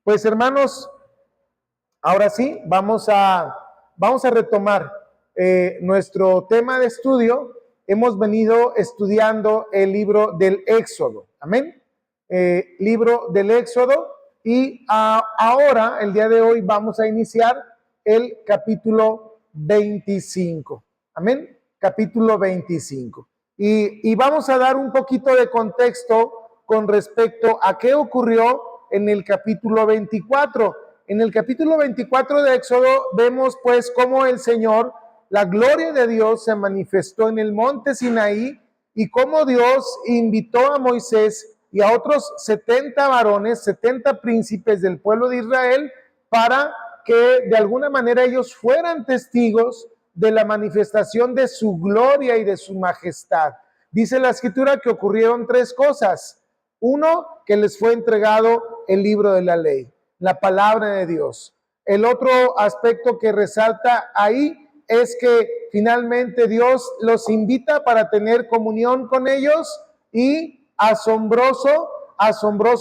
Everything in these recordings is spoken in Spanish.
Pues hermanos, ahora sí, vamos a retomar nuestro tema de estudio. Hemos venido estudiando el libro del Éxodo, amén. Libro del Éxodo, y ahora, el día de hoy, vamos a iniciar el capítulo 25, amén, capítulo 25. Y vamos a dar un poquito de contexto con respecto a qué ocurrió en el capítulo 24. En el capítulo 24 de Éxodo vemos pues cómo el Señor, la gloria de Dios, se manifestó en el monte Sinaí, y cómo Dios invitó a Moisés y a otros 70 varones, 70 príncipes del pueblo de Israel, para que de alguna manera ellos fueran testigos de la manifestación de su gloria y de su majestad. Dice la Escritura que ocurrieron tres cosas. Uno, que les fue entregado el libro de la ley, la palabra de Dios. El otro aspecto que resalta ahí es que finalmente Dios los invita para tener comunión con ellos, y asombroso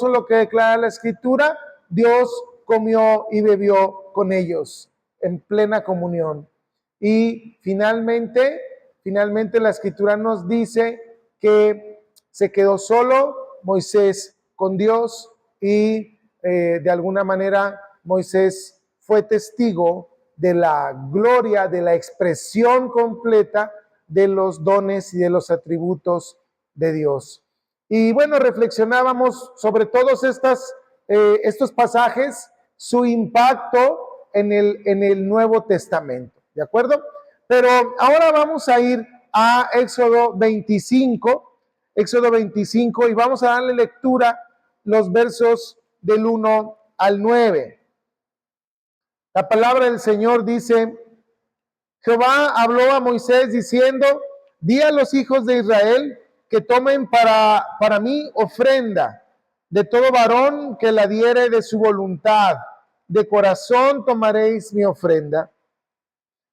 lo que declara la Escritura, Dios comió y bebió con ellos en plena comunión. Y finalmente la Escritura nos dice que se quedó solo Moisés con Dios, y de alguna manera Moisés fue testigo de la gloria, de la expresión completa de los dones y de los atributos de Dios. Y bueno, reflexionábamos sobre todos estos pasajes, su impacto en el Nuevo Testamento, ¿de acuerdo? Pero ahora vamos a ir a Éxodo 25, y vamos a darle lectura los versos del 1 al 9. La palabra del Señor dice: Jehová habló a Moisés diciendo: di a los hijos de Israel que tomen para mí ofrenda de todo varón que la diere de su voluntad. De corazón tomaréis mi ofrenda.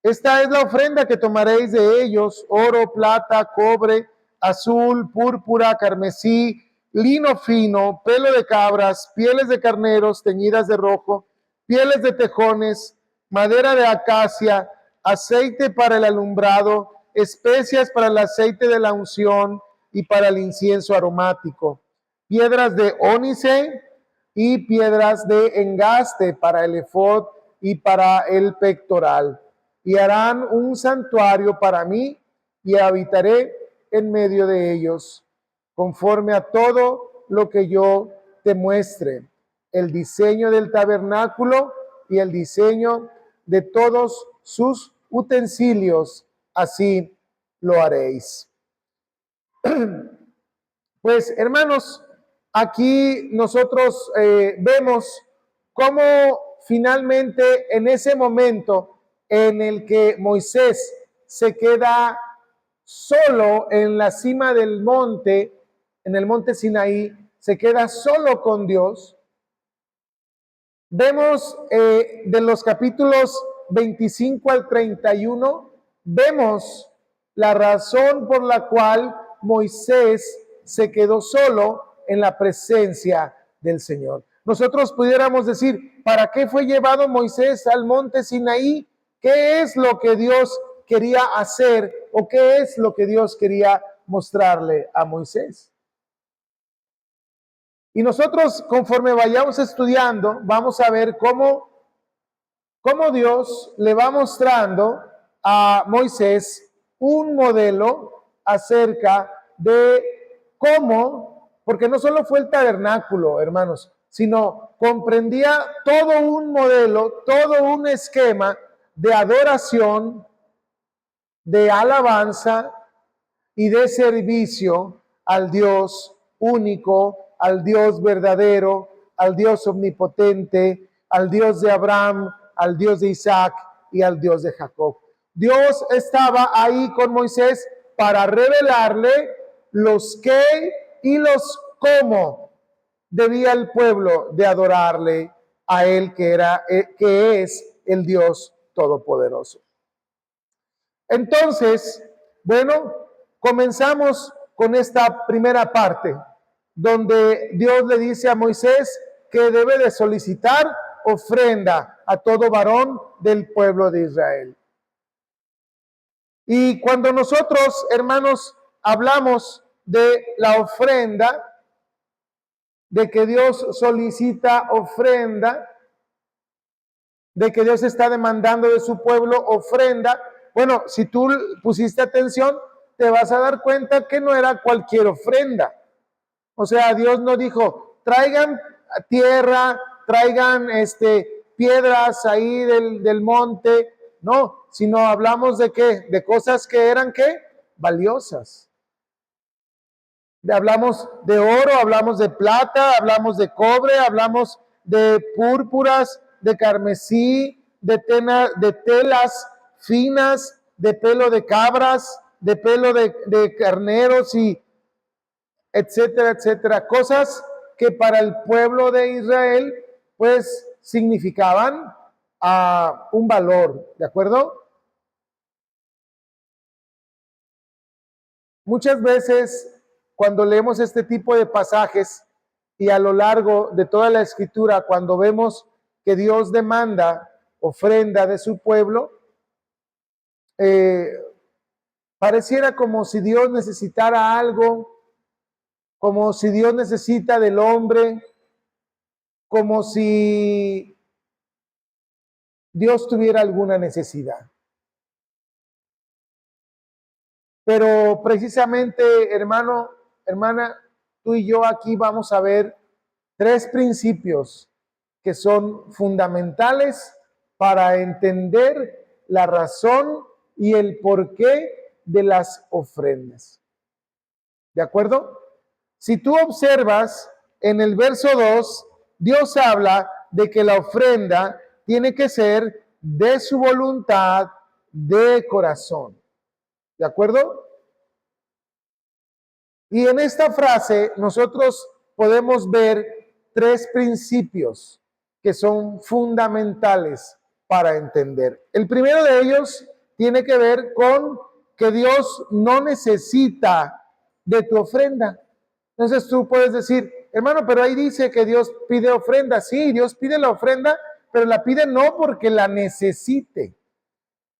Esta es la ofrenda que tomaréis de ellos: oro, plata, cobre, azul, púrpura, carmesí, lino fino, pelo de cabras, pieles de carneros teñidas de rojo, pieles de tejones, madera de acacia, aceite para el alumbrado, especias para el aceite de la unción y para el incienso aromático, piedras de ónice y piedras de engaste para el efod y para el pectoral. Y harán un santuario para mí, y habitaré en medio de ellos, conforme a todo lo que yo te muestre. El diseño del tabernáculo y el diseño de todos sus utensilios, así lo haréis. Pues hermanos, aquí nosotros vemos cómo finalmente en ese momento en el que Moisés se queda solo en la cima del monte, en el monte Sinaí, se queda solo con Dios. Vemos de los capítulos 25 al 31, vemos la razón por la cual Moisés se quedó solo en la presencia del Señor. Nosotros pudiéramos decir: ¿para qué fue llevado Moisés al monte Sinaí? ¿Qué es lo que Dios quería hacer, o qué es lo que Dios quería mostrarle a Moisés? Y nosotros, conforme vayamos estudiando, vamos a ver cómo Dios le va mostrando a Moisés un modelo acerca de cómo, porque no solo fue el tabernáculo, hermanos, sino comprendía todo un modelo, todo un esquema de adoración, de alabanza y de servicio al Dios único, al Dios verdadero, al Dios omnipotente, al Dios de Abraham, al Dios de Isaac y al Dios de Jacob. Dios estaba ahí con Moisés para revelarle los qué y los cómo debía el pueblo de adorarle a él, que es el Dios todopoderoso. Entonces, bueno, comenzamos con esta primera parte, donde Dios le dice a Moisés que debe de solicitar ofrenda a todo varón del pueblo de Israel. Y cuando nosotros, hermanos, hablamos de la ofrenda, de que Dios solicita ofrenda, de que Dios está demandando de su pueblo ofrenda, bueno, si tú pusiste atención, te vas a dar cuenta que no era cualquier ofrenda. O sea, Dios no dijo, traigan tierra, traigan piedras ahí del monte, no, sino hablamos de qué, de cosas que eran qué, valiosas. Hablamos de oro, hablamos de plata, hablamos de cobre, hablamos de púrpuras, de carmesí, de telas finas, de pelo de cabras, de pelo de carneros y etcétera, etcétera. Cosas que para el pueblo de Israel pues significaban un valor, ¿de acuerdo? Muchas veces cuando leemos este tipo de pasajes y a lo largo de toda la escritura, cuando vemos que Dios demanda ofrenda de su pueblo, pareciera como si Dios necesitara algo, como si Dios necesita del hombre, como si Dios tuviera alguna necesidad. Pero precisamente, hermano, hermana, tú y yo aquí vamos a ver 3 principios que son fundamentales para entender la razón y el porqué de las ofrendas. ¿De acuerdo? Si tú observas en el verso 2, Dios habla de que la ofrenda tiene que ser de su voluntad, de corazón. ¿De acuerdo? Y en esta frase nosotros podemos ver 3 principios que son fundamentales para entender. El primero de ellos tiene que ver con que Dios no necesita de tu ofrenda. Entonces tú puedes decir, hermano, pero ahí dice que Dios pide ofrenda. Sí, Dios pide la ofrenda, pero la pide no porque la necesite.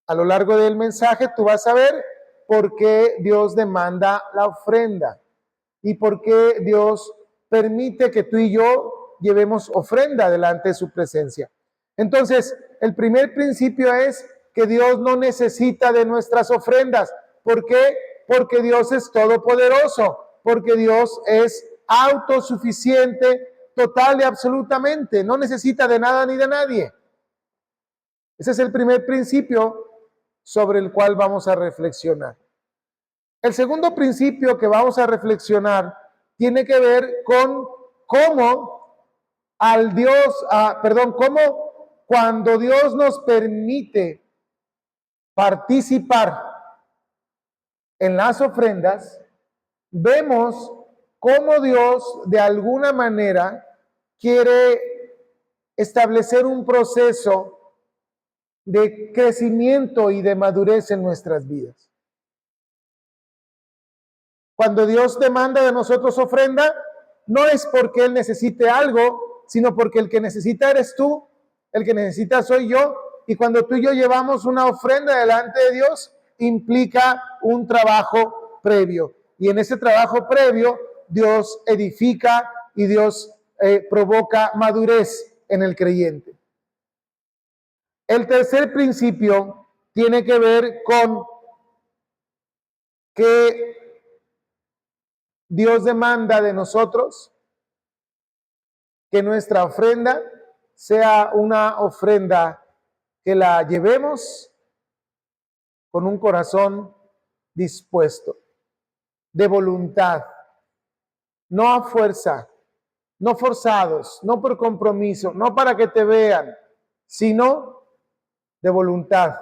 A lo largo del mensaje tú vas a ver por qué Dios demanda la ofrenda y por qué Dios permite que tú y yo llevemos ofrenda delante de su presencia. Entonces, el primer principio es que Dios no necesita de nuestras ofrendas. ¿Por qué? Porque Dios es todopoderoso, porque Dios es autosuficiente, total y absolutamente. No necesita de nada ni de nadie. Ese es el primer principio sobre el cual vamos a reflexionar. El segundo principio que vamos a reflexionar tiene que ver con cómo cómo cuando Dios nos permite participar en las ofrendas, vemos cómo Dios de alguna manera quiere establecer un proceso de crecimiento y de madurez en nuestras vidas. Cuando Dios demanda de nosotros ofrenda, no es porque Él necesite algo, sino porque el que necesita eres tú, el que necesita soy yo, y cuando tú y yo llevamos una ofrenda delante de Dios, implica un trabajo previo. Y en ese trabajo previo, Dios edifica y Dios provoca madurez en el creyente. El tercer principio tiene que ver con que Dios demanda de nosotros que nuestra ofrenda sea una ofrenda que la llevemos con un corazón dispuesto, de voluntad, no a fuerza, no forzados, no por compromiso, no para que te vean, sino de voluntad,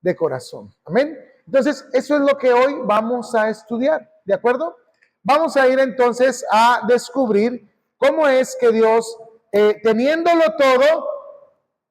de corazón. Amén. Entonces, eso es lo que hoy vamos a estudiar, ¿de acuerdo? Vamos a ir entonces a descubrir cómo es que Dios, teniéndolo todo,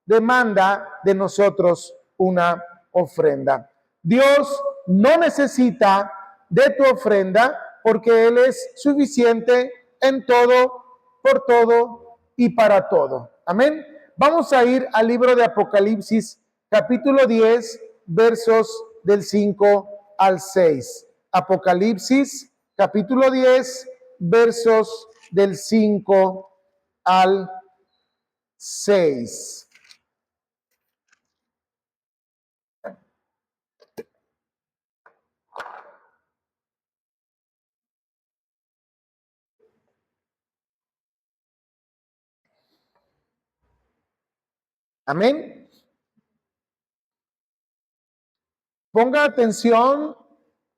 demanda de nosotros una ofrenda. Dios no necesita de tu ofrenda porque Él es suficiente en todo, por todo y para todo. Amén. Vamos a ir al libro de Apocalipsis, capítulo 10, versos del 5 al 6. Apocalipsis, capítulo 10, versos del 5 al 6. Amén. Ponga atención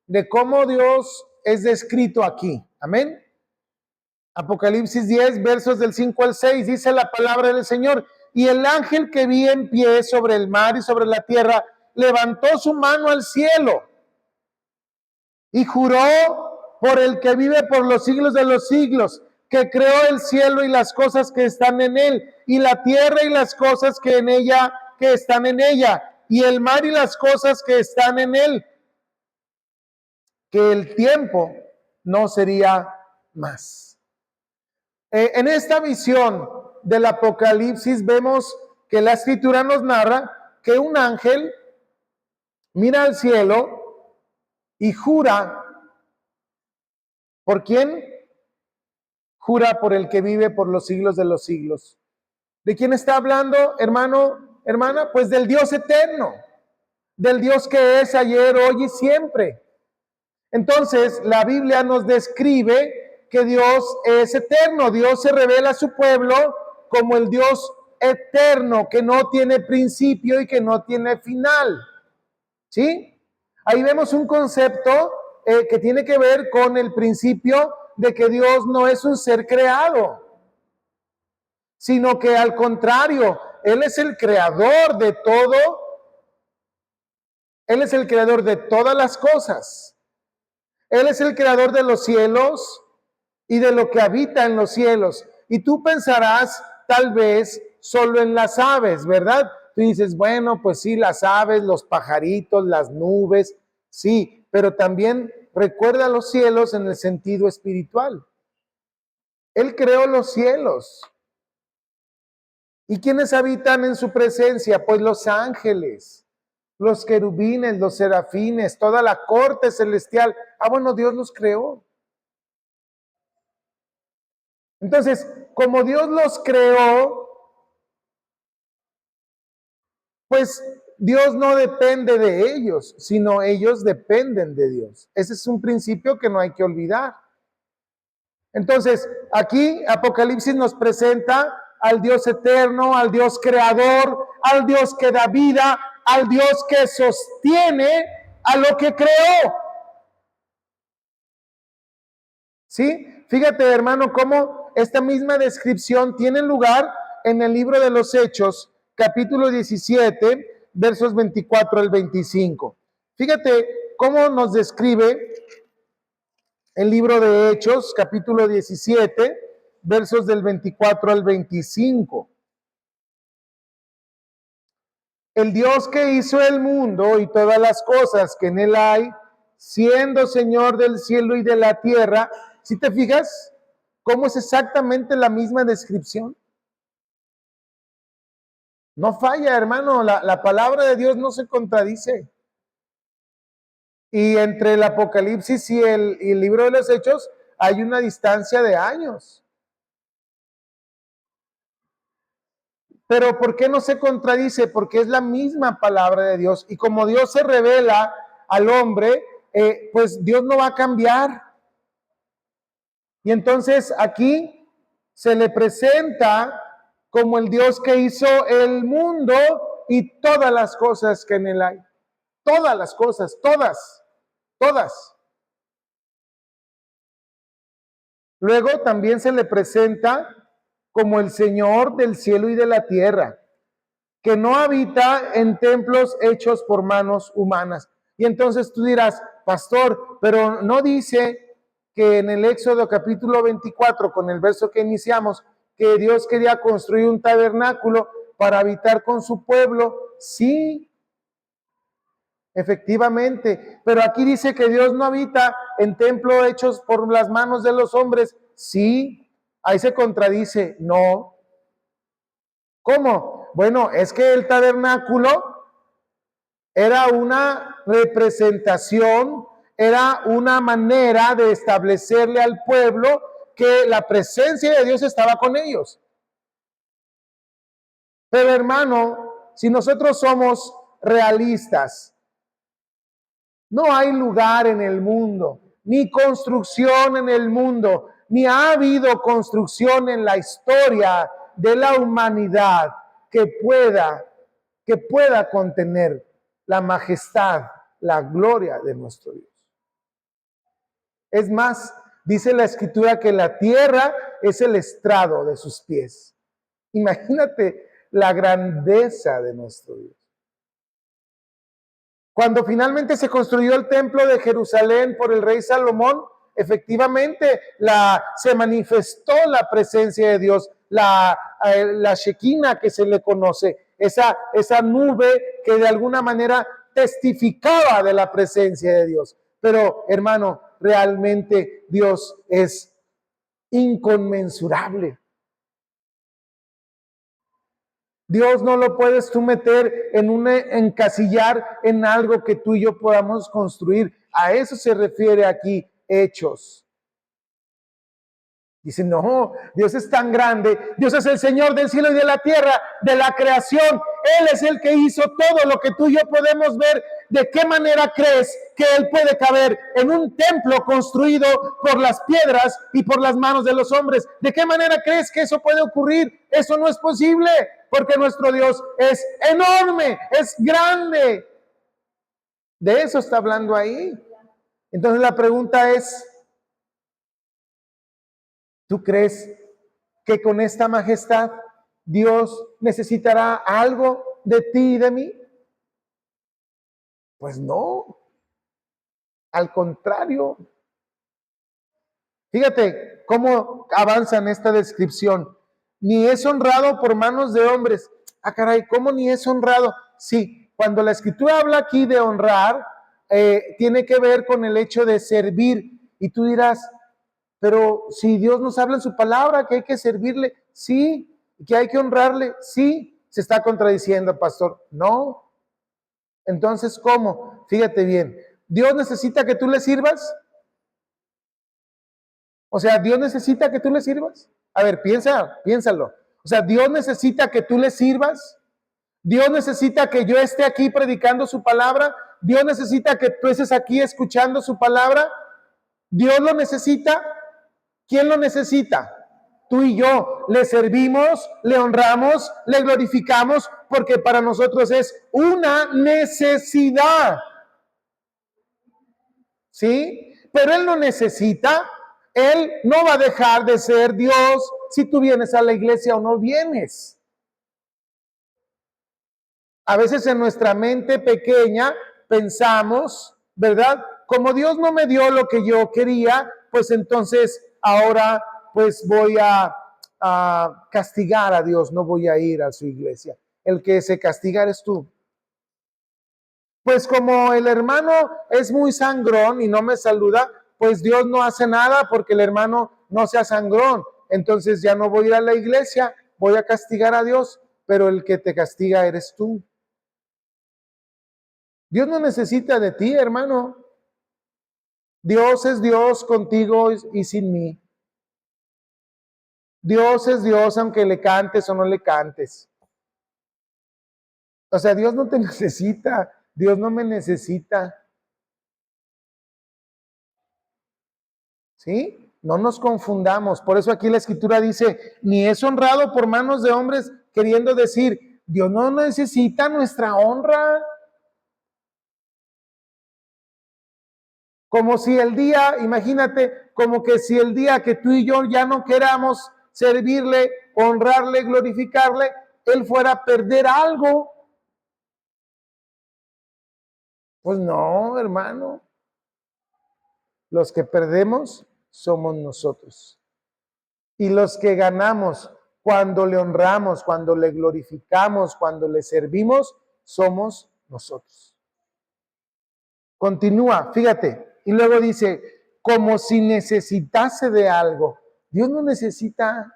de cómo Dios es descrito aquí. Amén. Apocalipsis 10, versos del 5 al 6, dice la palabra del Señor. Y el ángel que vi en pie sobre el mar y sobre la tierra, levantó su mano al cielo y juró por el que vive por los siglos de los siglos, que creó el cielo y las cosas que están en él, y la tierra y las cosas que en ella, que están en ella, y el mar y las cosas que están en él, que el tiempo no sería más. En esta visión del Apocalipsis vemos que la Escritura nos narra que un ángel mira al cielo y jura. ¿Por quién? Jura por el que vive por los siglos de los siglos. ¿De quién está hablando, hermano, hermana? Pues del Dios eterno, del Dios que es ayer, hoy y siempre. Entonces, la Biblia nos describe que Dios es eterno. Dios se revela a su pueblo como el Dios eterno, que no tiene principio y que no tiene final. ¿Sí? Ahí vemos un concepto que tiene que ver con el principio de que Dios no es un ser creado, sino que al contrario, Él es el creador de todo. Él es el creador de todas las cosas. Él es el creador de los cielos y de lo que habita en los cielos. Y tú pensarás tal vez solo en las aves, ¿verdad? Tú dices, bueno, pues sí, las aves, los pajaritos, las nubes, sí, pero también recuerda los cielos en el sentido espiritual. Él creó los cielos. ¿Y quiénes habitan en su presencia? Pues los ángeles, los querubines, los serafines, toda la corte celestial. Ah, bueno, Dios los creó. Entonces, como Dios los creó, pues Dios no depende de ellos, sino ellos dependen de Dios. Ese es un principio que no hay que olvidar. Entonces, aquí Apocalipsis nos presenta al Dios eterno, al Dios creador, al Dios que da vida, al Dios que sostiene a lo que creó. ¿Sí? Fíjate, hermano, cómo esta misma descripción tiene lugar en el libro de los Hechos, capítulo 17, versos 24 al 25. Fíjate cómo nos describe el libro de Hechos, capítulo 17, versos del 24 al 25. El Dios que hizo el mundo y todas las cosas que en él hay, siendo Señor del cielo y de la tierra. ¿Sí te fijas cómo es exactamente la misma descripción? No falla, hermano, la palabra de Dios no se contradice. Y entre el Apocalipsis y el libro de los Hechos hay una distancia de años. Pero ¿por qué no se contradice? Porque es la misma palabra de Dios. Y como Dios se revela al hombre, pues Dios no va a cambiar. Y entonces aquí se le presenta como el Dios que hizo el mundo y todas las cosas que en él hay. Todas las cosas, todas. Luego también se le presenta como el Señor del cielo y de la tierra, que no habita en templos hechos por manos humanas. Y entonces tú dirás, pastor, pero no dice que en el Éxodo capítulo 24, con el verso que iniciamos, que Dios quería construir un tabernáculo para habitar con su pueblo. Sí, efectivamente, pero aquí dice que Dios no habita en templos hechos por las manos de los hombres. Sí, ahí se contradice. No, ¿Cómo? Bueno, es que el tabernáculo era una representación, era una manera de establecerle al pueblo que la presencia de Dios estaba con ellos. Pero hermano, si nosotros somos realistas, no hay lugar en el mundo, ni construcción en el mundo, ni ha habido construcción en la historia de la humanidad que pueda contener la majestad, la gloria de nuestro Dios. Es más, dice la Escritura que la tierra es el estrado de sus pies. Imagínate la grandeza de nuestro Dios. Cuando finalmente se construyó el templo de Jerusalén por el rey Salomón, efectivamente se manifestó la presencia de Dios, la Shekinah que se le conoce, esa nube que de alguna manera testificaba de la presencia de Dios. Pero hermano, realmente Dios es inconmensurable. Dios no lo puedes tú meter encasillar en algo que tú y yo podamos construir. A eso se refiere aquí Hechos. Dice, no, Dios es tan grande, Dios es el Señor del cielo y de la tierra, de la creación. Él es el que hizo todo lo que tú y yo podemos ver. ¿De qué manera crees que Él puede caber en un templo construido por las piedras y por las manos de los hombres? ¿De qué manera crees que eso puede ocurrir? Eso no es posible, porque nuestro Dios es enorme, es grande. De eso está hablando ahí. Entonces la pregunta es, ¿tú crees que con esta majestad Dios necesitará algo de ti y de mí? Pues no, al contrario. Fíjate cómo avanza en esta descripción. Ni es honrado por manos de hombres. Ah, caray, ¿cómo ni es honrado? Sí, cuando la Escritura habla aquí de honrar, tiene que ver con el hecho de servir. Y tú dirás, pero si Dios nos habla en su palabra que hay que servirle, sí, que hay que honrarle, sí, se está contradiciendo, pastor. No. Entonces, ¿cómo? Fíjate bien, ¿Dios necesita que tú le sirvas? O sea, ¿Dios necesita que tú le sirvas? A ver, piénsalo. O sea, ¿Dios necesita que tú le sirvas? ¿Dios necesita que yo esté aquí predicando su palabra? ¿Dios necesita que tú estés aquí escuchando su palabra? ¿Dios lo necesita? ¿Quién lo necesita? Tú y yo le servimos, le honramos, le glorificamos, porque para nosotros es una necesidad. ¿Sí? Pero Él no necesita, Él no va a dejar de ser Dios si tú vienes a la iglesia o no vienes. A veces en nuestra mente pequeña pensamos, ¿verdad? Como Dios no me dio lo que yo quería, pues entonces ahora pues voy a castigar a Dios, no voy a ir a su iglesia. El que se castiga eres tú. Pues como el hermano es muy sangrón y no me saluda, pues Dios no hace nada porque el hermano no sea sangrón. Entonces ya no voy a ir a la iglesia, voy a castigar a Dios, pero el que te castiga eres tú. Dios no necesita de ti, hermano. Dios es Dios contigo y sin mí. Dios es Dios aunque le cantes o no le cantes. O sea, Dios no te necesita, Dios no me necesita. ¿Sí? No nos confundamos. Por eso aquí la Escritura dice, ni es honrado por manos de hombres, queriendo decir, Dios no necesita nuestra honra. Como si el día, imagínate, como que si el día que tú y yo ya no queramos servirle, honrarle, glorificarle, Él fuera a perder algo. Pues no, hermano. Los que perdemos somos nosotros. Y los que ganamos cuando le honramos, cuando le glorificamos, cuando le servimos, somos nosotros. Continúa, fíjate, y luego dice, como si necesitase de algo. Dios no necesita.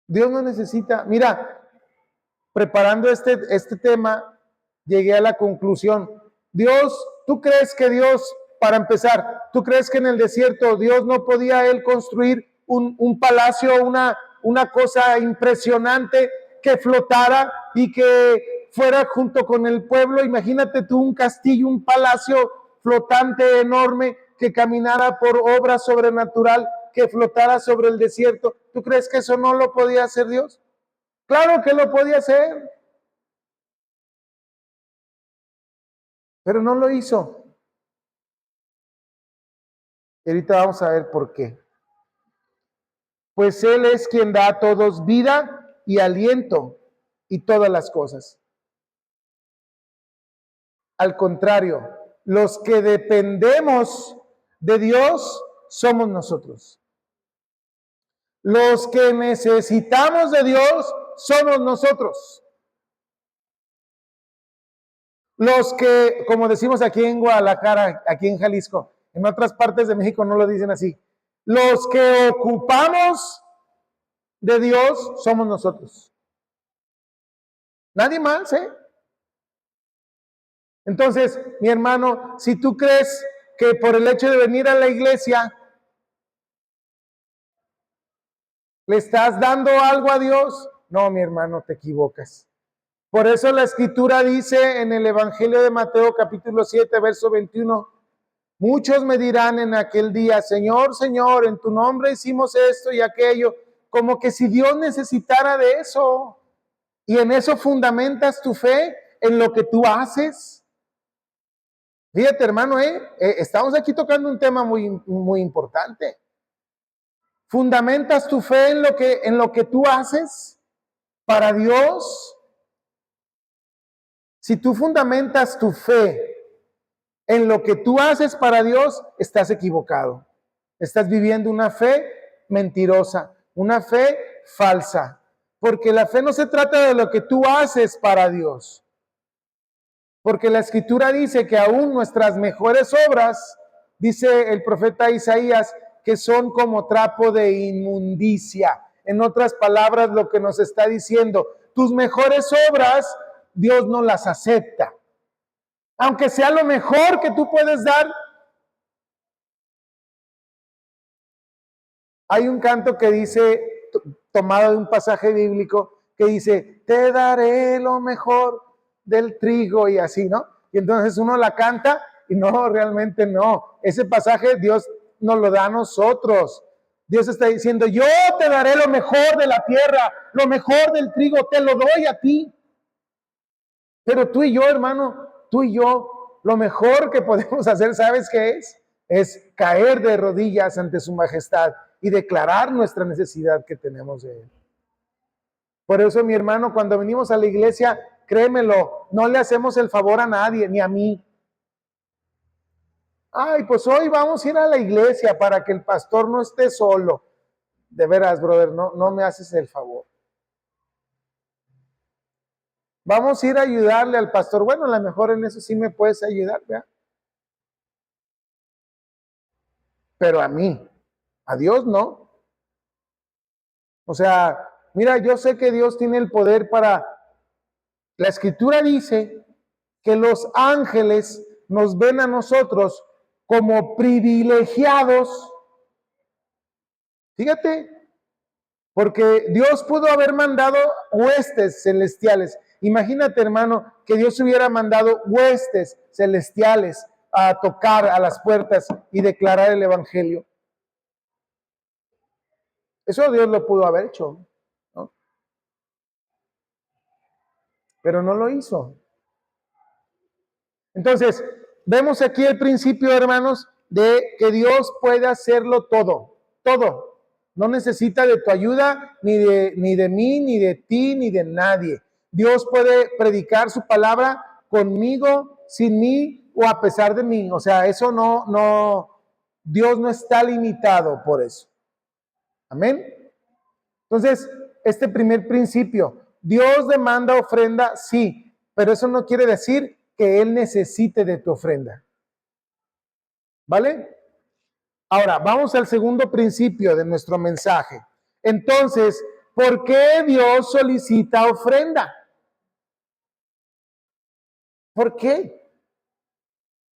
Dios no necesita. Mira, preparando este tema, llegué a la conclusión. Dios, ¿tú crees que Dios, para empezar, tú crees que en el desierto Dios no podía él construir un palacio, una cosa impresionante que flotara y que fuera junto con el pueblo? Imagínate tú un castillo, un palacio flotante enorme que caminara por obra sobrenatural, que flotara sobre el desierto. ¿Tú crees que eso no lo podía hacer Dios? Claro que lo podía hacer, pero no lo hizo. Y ahorita vamos a ver por qué. Pues Él es quien da a todos vida y aliento y todas las cosas. Al contrario, los que dependemos de Dios somos nosotros. Los que necesitamos de Dios somos nosotros. Los que, como decimos aquí en Guadalajara, aquí en Jalisco, en otras partes de México no lo dicen así, los que ocupamos de Dios somos nosotros. Nadie más, ¿eh? Entonces, mi hermano, si tú crees que por el hecho de venir a la iglesia le estás dando algo a Dios, no, mi hermano, te equivocas. Por eso la escritura dice en el Evangelio de Mateo capítulo 7, verso 21, muchos me dirán en aquel día, Señor, Señor, en tu nombre hicimos esto y aquello, como que si Dios necesitara de eso. Y en eso fundamentas tu fe, en lo que tú haces. Fíjate, hermano, estamos aquí tocando un tema muy importante. ¿Fundamentas tu fe en lo que tú haces para Dios? Si tú fundamentas tu fe en lo que tú haces para Dios, estás equivocado. Estás viviendo una fe mentirosa, una fe falsa. Porque la fe no se trata de lo que tú haces para Dios. Porque la escritura dice que aún nuestras mejores obras, dice el profeta Isaías, que son como trapo de inmundicia. En otras palabras, lo que nos está diciendo, tus mejores obras, Dios no las acepta. Aunque sea lo mejor que tú puedes dar. Hay un canto que dice, tomado de un pasaje bíblico, que dice, te daré lo mejor del trigo y así, ¿no? Y entonces uno la canta y no, realmente no. Ese pasaje Dios nos lo da a nosotros. Dios está diciendo, yo te daré lo mejor de la tierra, lo mejor del trigo, te lo doy a ti. Pero tú y yo, hermano, tú y yo, lo mejor que podemos hacer, ¿sabes qué es? Es caer de rodillas ante su majestad y declarar nuestra necesidad que tenemos de Él. Por eso, mi hermano, cuando venimos a la iglesia, créemelo, no le hacemos el favor a nadie, ni a mí. Ay, pues hoy vamos a ir a la iglesia para que el pastor no esté solo. De veras, brother, no me haces el favor. Vamos a ir a ayudarle al pastor. Bueno, a lo mejor en eso sí me puedes ayudar, ¿verdad? Pero a mí, a Dios no. O sea, mira, yo sé que Dios tiene el poder para... La escritura dice que los ángeles nos ven a nosotros como privilegiados. Fíjate, porque Dios pudo haber mandado huestes celestiales. Imagínate, hermano, que Dios hubiera mandado huestes celestiales a tocar a las puertas y declarar el evangelio. Eso Dios lo pudo haber hecho, ¿no? Pero no lo hizo. Entonces, vemos aquí el principio, hermanos, de que Dios puede hacerlo todo, todo. No necesita de tu ayuda, ni de mí, ni de ti, ni de nadie. Dios puede predicar su palabra conmigo, sin mí o a pesar de mí. O sea, eso Dios no está limitado por eso. Amén. Entonces, este primer principio, Dios demanda ofrenda, sí, pero eso no quiere decir que Él necesite de tu ofrenda. ¿Vale? Ahora, vamos al segundo principio de nuestro mensaje. Entonces, ¿por qué Dios solicita ofrenda? ¿Por qué?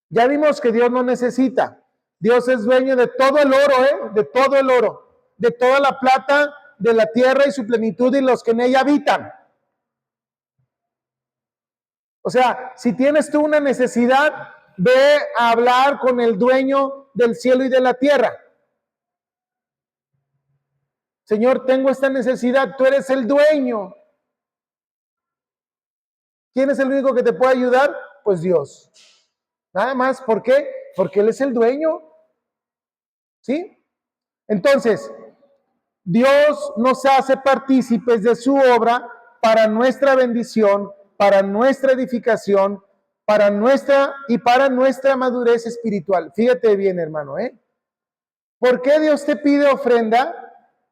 Ya vimos que Dios no necesita. Dios es dueño de todo el oro, de todo el oro, de toda la plata, de la tierra y su plenitud y los que en ella habitan. O sea, si tienes tú una necesidad, ve a hablar con el dueño del cielo y de la tierra. Señor, tengo esta necesidad, tú eres el dueño. ¿Quién es el único que te puede ayudar? Pues Dios. Nada más, ¿por qué? Porque Él es el dueño. ¿Sí? Entonces, Dios nos hace partícipes de su obra para nuestra bendición, para nuestra edificación, para nuestra madurez espiritual. Fíjate bien, hermano, ¿eh? ¿Por qué Dios te pide ofrenda?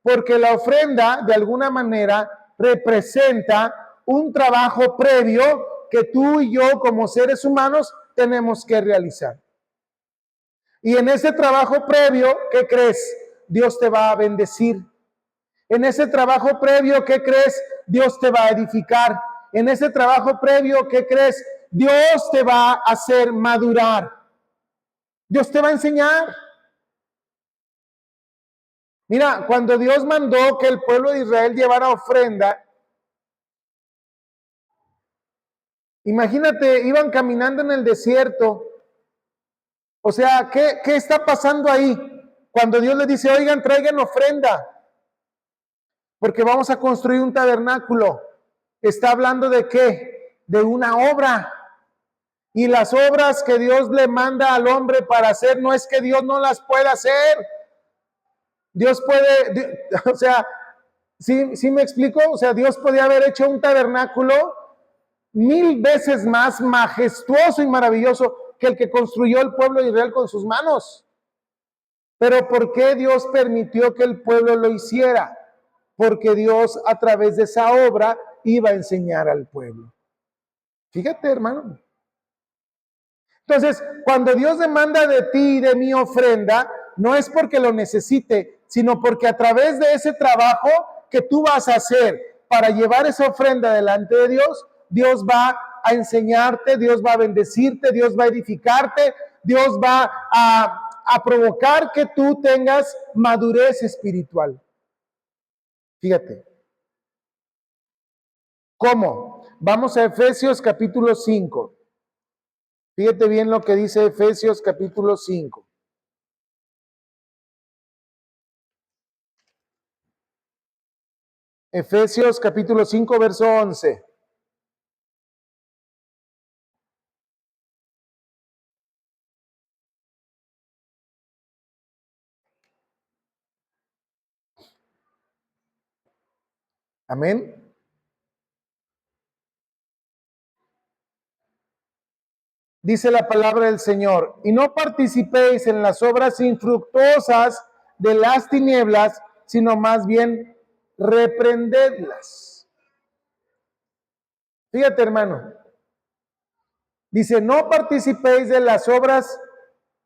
Porque la ofrenda, de alguna manera, representa un trabajo previo que tú y yo, como seres humanos, tenemos que realizar. Y en ese trabajo previo, ¿qué crees? Dios te va a bendecir. En ese trabajo previo, ¿qué crees? Dios te va a edificar. En ese trabajo previo, ¿qué crees? Dios te va a hacer madurar. Dios te va a enseñar. Mira, cuando Dios mandó que el pueblo de Israel llevara ofrenda, imagínate, iban caminando en el desierto. O sea, ¿qué está pasando ahí? Cuando Dios les dice, oigan, traigan ofrenda, porque vamos a construir un tabernáculo. ¿Está hablando de qué? De una obra. Y las obras que Dios le manda al hombre para hacer, no es que Dios no las pueda hacer. Dios puede, o sea, ¿sí me explico? O sea, Dios podía haber hecho un tabernáculo 1000 veces más majestuoso y maravilloso que el que construyó el pueblo de Israel con sus manos. Pero ¿por qué Dios permitió que el pueblo lo hiciera? Porque Dios a través de esa obra iba a enseñar al pueblo. Fíjate, hermano. Entonces, cuando Dios demanda de ti y de mi ofrenda, no es porque lo necesite, sino porque a través de ese trabajo que tú vas a hacer para llevar esa ofrenda delante de Dios, Dios va a enseñarte, Dios va a bendecirte, Dios va a edificarte, Dios va a provocar que tú tengas madurez espiritual. Fíjate. ¿Cómo? Vamos a Efesios capítulo 5. Fíjate bien lo que dice Efesios capítulo 5. Efesios capítulo 5, verso 11. Amén. Dice la palabra del Señor, y no participéis en las obras infructuosas de las tinieblas, sino más bien reprendedlas. Fíjate, hermano. Dice, no participéis de las obras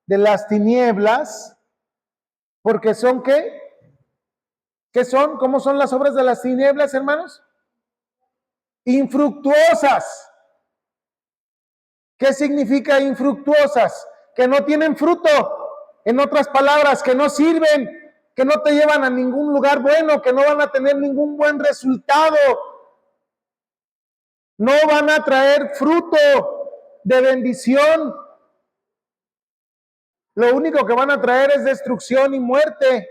de las tinieblas, porque son ¿qué? ¿Qué son? ¿Cómo son las obras de las tinieblas, hermanos? Infructuosas. ¿Qué significa infructuosas? Que no tienen fruto. En otras palabras, que no sirven, que no te llevan a ningún lugar bueno, que no van a tener ningún buen resultado. No van a traer fruto de bendición. Lo único que van a traer es destrucción y muerte.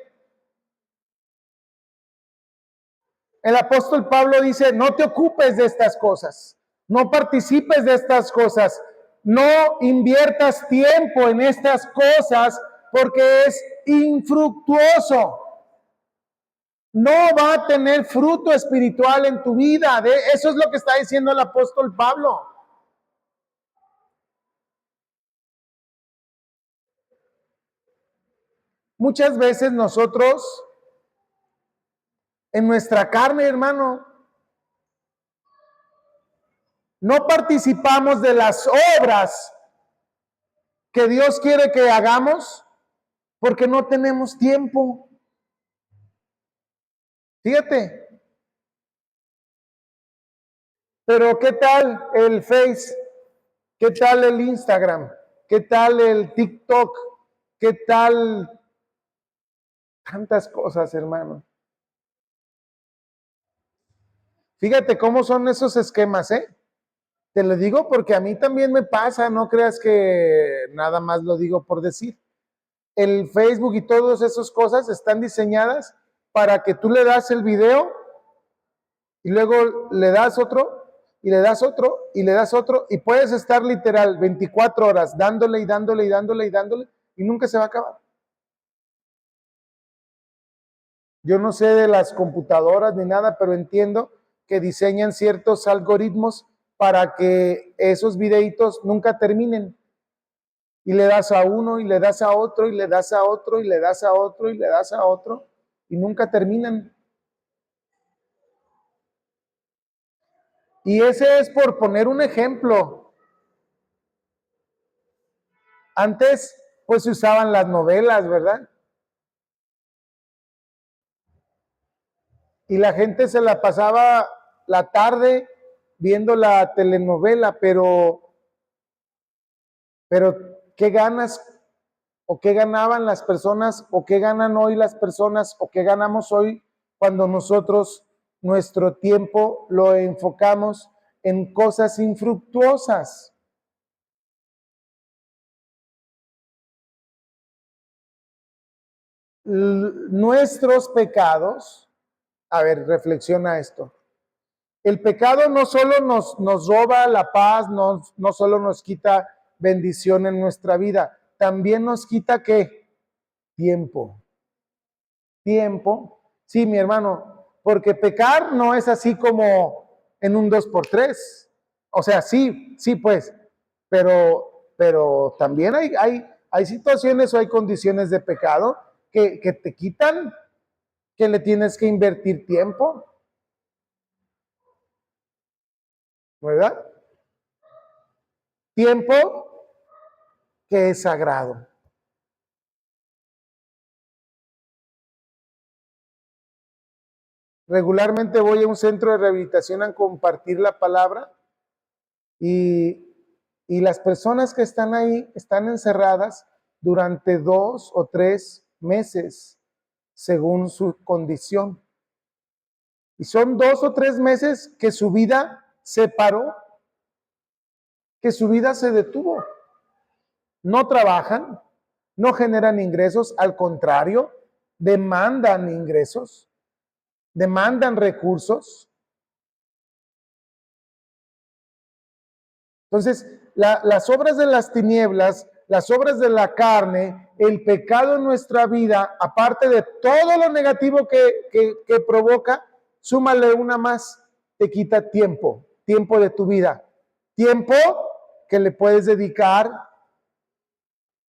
El apóstol Pablo dice, no te ocupes de estas cosas, no participes de estas cosas, no inviertas tiempo en estas cosas porque es infructuoso. No va a tener fruto espiritual en tu vida. Eso es lo que está diciendo el apóstol Pablo. Muchas veces nosotros, en nuestra carne, hermano, no participamos de las obras que Dios quiere que hagamos porque no tenemos tiempo. Fíjate, Pero ¿qué tal el Face? ¿Qué tal el Instagram? ¿Qué tal el TikTok? ¿Qué tal tantas cosas, hermano? Fíjate cómo son esos esquemas, ¿eh? Te lo digo porque a mí también me pasa, no creas que nada más lo digo por decir. El Facebook y todas esas cosas están diseñadas para que tú le das el video y luego le das otro y le das otro y le das otro y puedes estar literal 24 horas dándole y dándole y dándole y dándole y nunca se va a acabar. Yo no sé de las computadoras ni nada, pero entiendo que diseñan ciertos algoritmos para que esos videitos nunca terminen. Y le das a uno y le das a otro y le das a otro y le das a otro y le das a otro y nunca terminan. Y ese es por poner un ejemplo. Antes pues se usaban las novelas, ¿verdad? Y la gente se la pasaba la tarde viendo la telenovela, pero ¿qué ganas o qué ganaban las personas o qué ganan hoy las personas o qué ganamos hoy cuando nosotros nuestro tiempo lo enfocamos en cosas infructuosas? Nuestros pecados, a ver, reflexiona esto. El pecado no solo nos roba la paz, no solo nos quita bendición en nuestra vida, también nos quita ¿qué? Tiempo. Tiempo. Sí, mi hermano, porque pecar no es así como en un 2x3. O sea, sí, sí, pues, pero también hay situaciones o hay condiciones de pecado que te quitan, que le tienes que invertir tiempo, ¿verdad? Tiempo que es sagrado. Regularmente voy a un centro de rehabilitación a compartir la palabra y, y las personas que están ahí están encerradas durante 2 o 3 meses, según su condición. Y son 2 o 3 meses que su vida se paró, que su vida se detuvo. No trabajan, no generan ingresos, al contrario, demandan ingresos, demandan recursos. Entonces, las obras de las tinieblas, las obras de la carne, el pecado en nuestra vida, aparte de todo lo negativo que provoca, súmale una más, te quita tiempo, tiempo de tu vida, tiempo que le puedes dedicar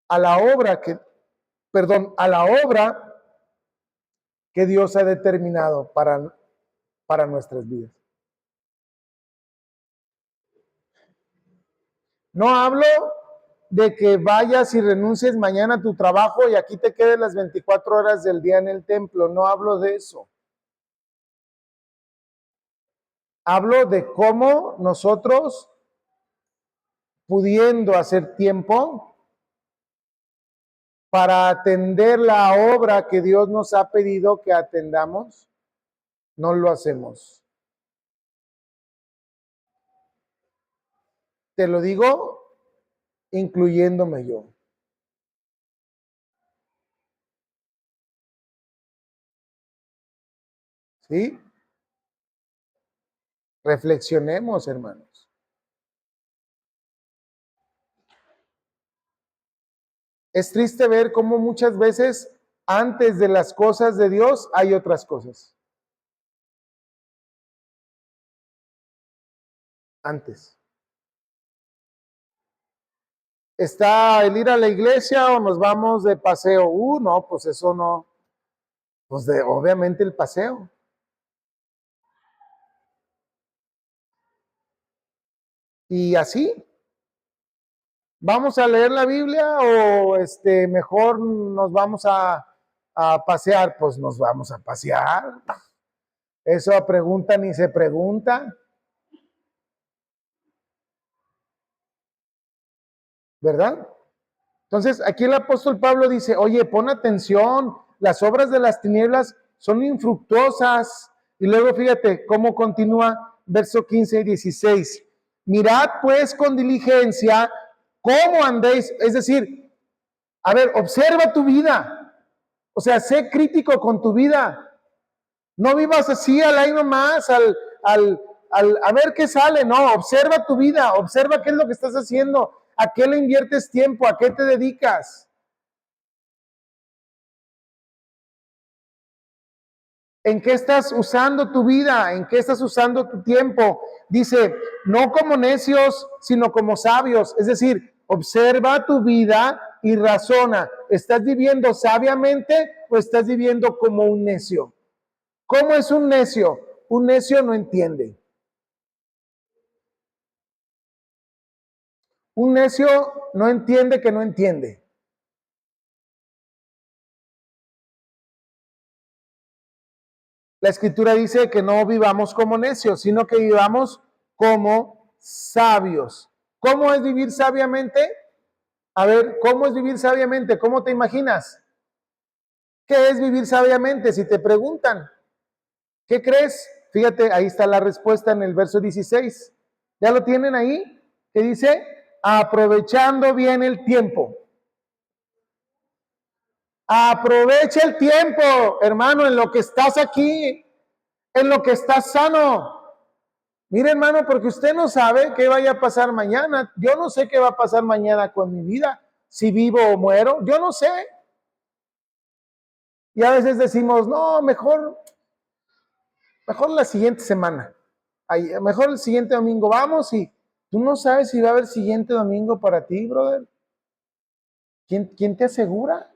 a la obra a la obra que Dios ha determinado para nuestras vidas. No hablo de que vayas y renuncies mañana a tu trabajo y aquí te quedes las 24 horas del día en el templo. No hablo de eso. Hablo de cómo nosotros, pudiendo hacer tiempo para atender la obra que Dios nos ha pedido que atendamos, no lo hacemos. Te lo digo incluyéndome yo. ¿Sí? Reflexionemos, hermanos. Es triste ver cómo muchas veces antes de las cosas de Dios hay otras cosas. Antes. ¿Está el ir a la iglesia o nos vamos de paseo? No, pues eso no. Pues obviamente el paseo. Y así, ¿vamos a leer la Biblia o mejor nos vamos a pasear? Pues nos vamos a pasear. Eso a pregunta ni se pregunta. ¿verdad? Entonces, aquí el apóstol Pablo dice, oye, pon atención, las obras de las tinieblas son infructuosas. Y luego fíjate cómo continúa verso 15 y 16. Mirad pues con diligencia cómo andéis, es decir, a ver, observa tu vida, o sea, sé crítico con tu vida. No vivas así al año más, a ver qué sale. No, observa tu vida, observa qué es lo que estás haciendo, a qué le inviertes tiempo, a qué te dedicas. ¿En qué estás usando tu vida? ¿En qué estás usando tu tiempo? Dice, no como necios, sino como sabios. Es decir, observa tu vida y razona. ¿Estás viviendo sabiamente o estás viviendo como un necio? ¿Cómo es un necio? Un necio no entiende. Un necio no entiende que no entiende. La escritura dice que no vivamos como necios, sino que vivamos como sabios. ¿Cómo es vivir sabiamente? A ver, ¿cómo es vivir sabiamente? ¿Cómo te imaginas? ¿Qué es vivir sabiamente? Si te preguntan, ¿qué crees? Fíjate, ahí está la respuesta en el verso 16. ¿Ya lo tienen ahí? Que dice, aprovechando bien el tiempo. Aprovecha el tiempo, hermano, en lo que estás aquí, en lo que estás sano. Mire, hermano, porque usted no sabe qué vaya a pasar mañana. Yo no sé qué va a pasar mañana con mi vida, si vivo o muero, yo no sé. Y a veces decimos, no, mejor la siguiente semana, mejor el siguiente domingo vamos y tú no sabes si va a haber siguiente domingo para ti, brother. ¿Quién te asegura?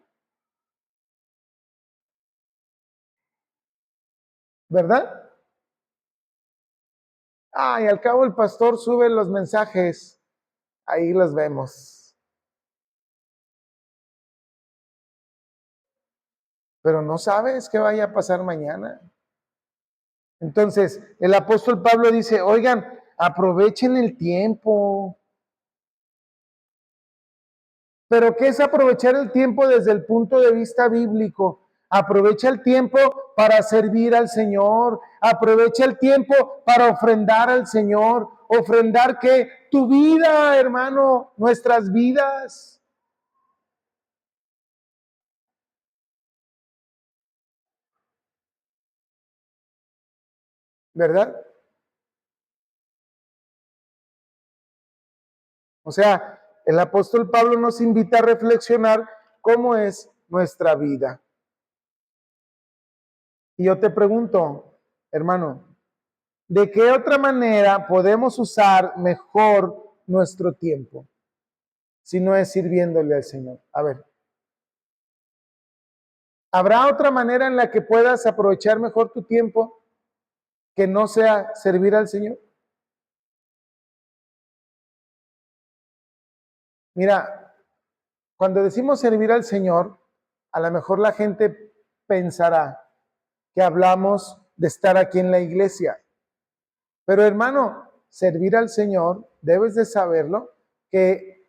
¿Verdad? Y al cabo el pastor sube los mensajes, ahí los vemos. Pero no sabes qué vaya a pasar mañana. Entonces, el apóstol Pablo dice, oigan, aprovechen el tiempo. Pero ¿qué es aprovechar el tiempo desde el punto de vista bíblico? Aprovecha el tiempo para servir al Señor. Aprovecha el tiempo para ofrendar al Señor. ¿Ofrendar qué? Tu vida, hermano, nuestras vidas. ¿Verdad? O sea, el apóstol Pablo nos invita a reflexionar cómo es nuestra vida. Y yo te pregunto, hermano, ¿de qué otra manera podemos usar mejor nuestro tiempo si no es sirviéndole al Señor? A ver, ¿habrá otra manera en la que puedas aprovechar mejor tu tiempo que no sea servir al Señor? Mira, cuando decimos servir al Señor, a lo mejor la gente pensará que hablamos de estar aquí en la iglesia. Pero hermano, servir al Señor, debes de saberlo, que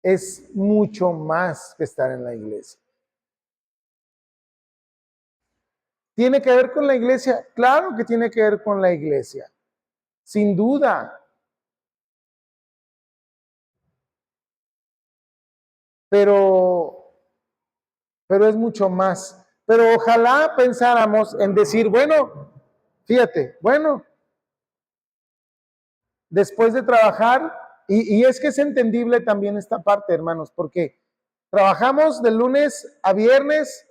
es mucho más que estar en la iglesia. ¿Tiene que ver con la iglesia? Claro que tiene que ver con la iglesia, sin duda. Pero, pero es mucho más. Pero ojalá pensáramos en decir, bueno, fíjate, bueno, después de trabajar, y es que es entendible también esta parte, hermanos, porque trabajamos de lunes a viernes,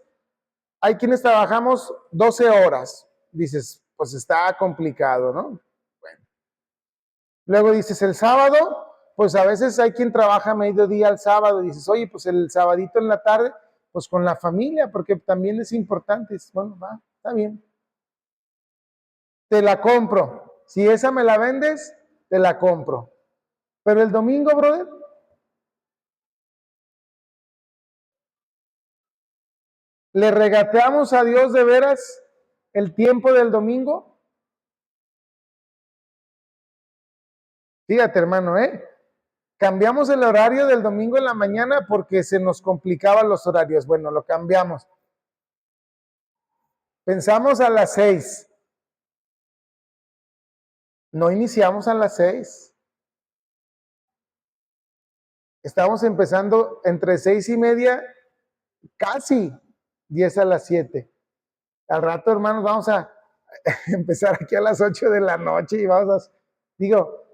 hay quienes trabajamos 12 horas. Dices, pues está complicado, ¿no? Bueno. Luego dices, el sábado, pues a veces hay quien trabaja mediodía al sábado. Dices, oye, pues el sabadito en la tarde, pues con la familia, porque también es importante. Dices, bueno, va, está bien. Te la compro. Si esa me la vendes, te la compro. Pero el domingo, brother, ¿le regateamos a Dios de veras el tiempo del domingo? Fíjate, hermano, ¿eh? Cambiamos el horario del domingo en la mañana porque se nos complicaban los horarios. Bueno, lo cambiamos. Pensamos a las 6. No iniciamos a las 6. Estamos empezando entre 6:30, casi 10 a las 7. Al rato, hermanos, vamos a empezar aquí a las 8 de la noche y vamos a... Digo,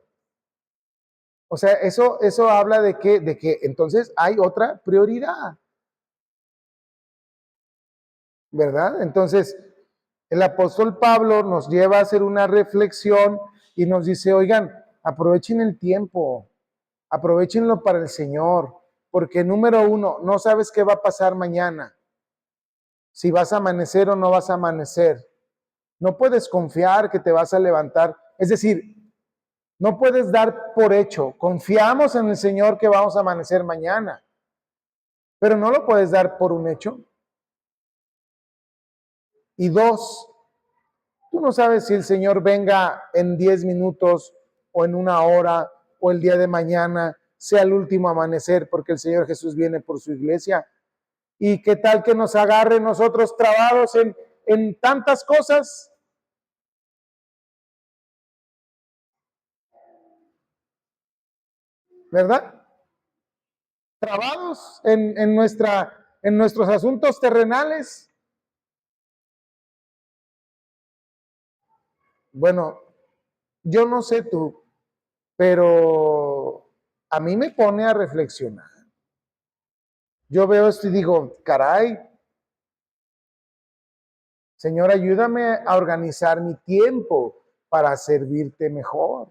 o sea, eso habla de que entonces hay otra prioridad, ¿verdad? Entonces, el apóstol Pablo nos lleva a hacer una reflexión y nos dice, oigan, aprovechen el tiempo, aprovechenlo para el Señor, porque número uno, no sabes qué va a pasar mañana, si vas a amanecer o no vas a amanecer. No puedes confiar que te vas a levantar. Es decir, no puedes dar por hecho. Confiamos en el Señor que vamos a amanecer mañana, pero no lo puedes dar por un hecho. Y dos, tú no sabes si el Señor venga en 10 minutos o en 1 hora o el día de mañana sea el último amanecer, porque el Señor Jesús viene por su iglesia. ¿Y qué tal que nos agarre nosotros trabados en tantas cosas? ¿Verdad? Trabados en nuestros asuntos terrenales. Bueno, yo no sé tú, pero a mí me pone a reflexionar. Yo veo esto y digo, caray, Señor, ayúdame a organizar mi tiempo para servirte mejor.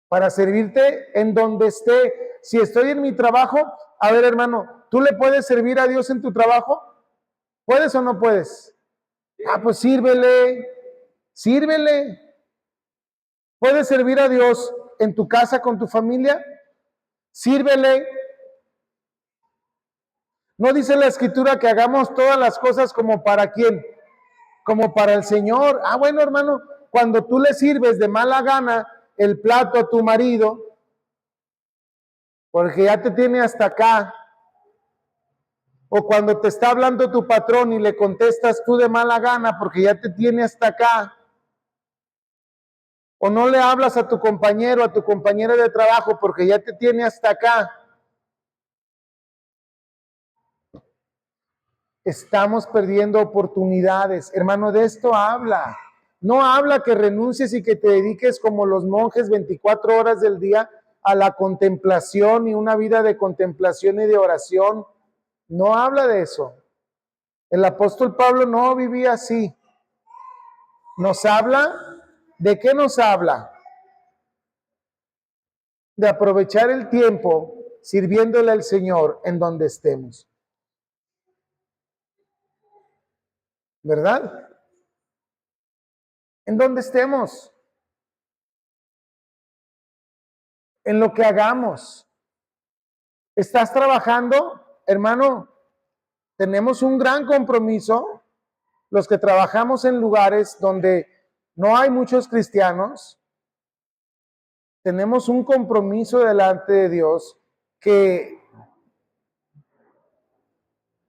Para servirte en donde esté. Si estoy en mi trabajo, a ver, hermano, ¿tú le puedes servir a Dios en tu trabajo? ¿Puedes o no puedes? Ah, pues sírvele, sírvele. ¿Puedes servir a Dios en tu casa con tu familia? Sírvele. ¿No dice la escritura que hagamos todas las cosas como para quién? Como para el Señor. Ah, bueno, hermano, cuando tú le sirves de mala gana el plato a tu marido, porque ya te tiene hasta acá, o cuando te está hablando tu patrón y le contestas tú de mala gana porque ya te tiene hasta acá, o no le hablas a tu compañero, a tu compañera de trabajo porque ya te tiene hasta acá, estamos perdiendo oportunidades. Hermano, de esto habla. No habla que renuncies y que te dediques como los monjes 24 horas del día a la contemplación y una vida de contemplación y de oración. No habla de eso. El apóstol Pablo no vivía así. Nos habla, ¿de qué nos habla? De aprovechar el tiempo sirviéndole al Señor en donde estemos. ¿Verdad? En donde estemos. En lo que hagamos. ¿Estás trabajando? Hermano, tenemos un gran compromiso. Los que trabajamos en lugares donde no hay muchos cristianos, tenemos un compromiso delante de Dios que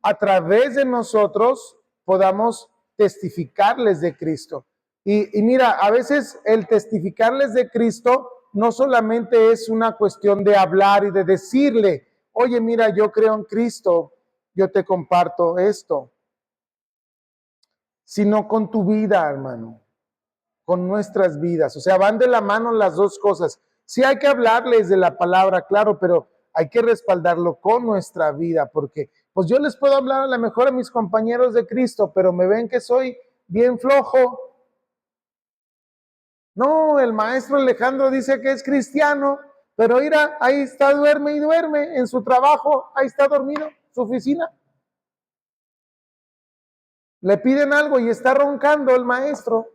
a través de nosotros podamos testificarles de Cristo. Y mira, a veces el testificarles de Cristo no solamente es una cuestión de hablar y de decirle, oye, mira, yo creo en Cristo, yo te comparto esto, sino con tu vida, hermano, con nuestras vidas. O sea, van de la mano las dos cosas. Sí hay que hablarles de la palabra, claro, pero hay que respaldarlo con nuestra vida, porque pues yo les puedo hablar a lo mejor a mis compañeros de Cristo, pero me ven que soy bien flojo. No, el maestro Alejandro dice que es cristiano, pero mira, ahí está, duerme y duerme en su trabajo, ahí está dormido, su oficina. Le piden algo y está roncando el maestro.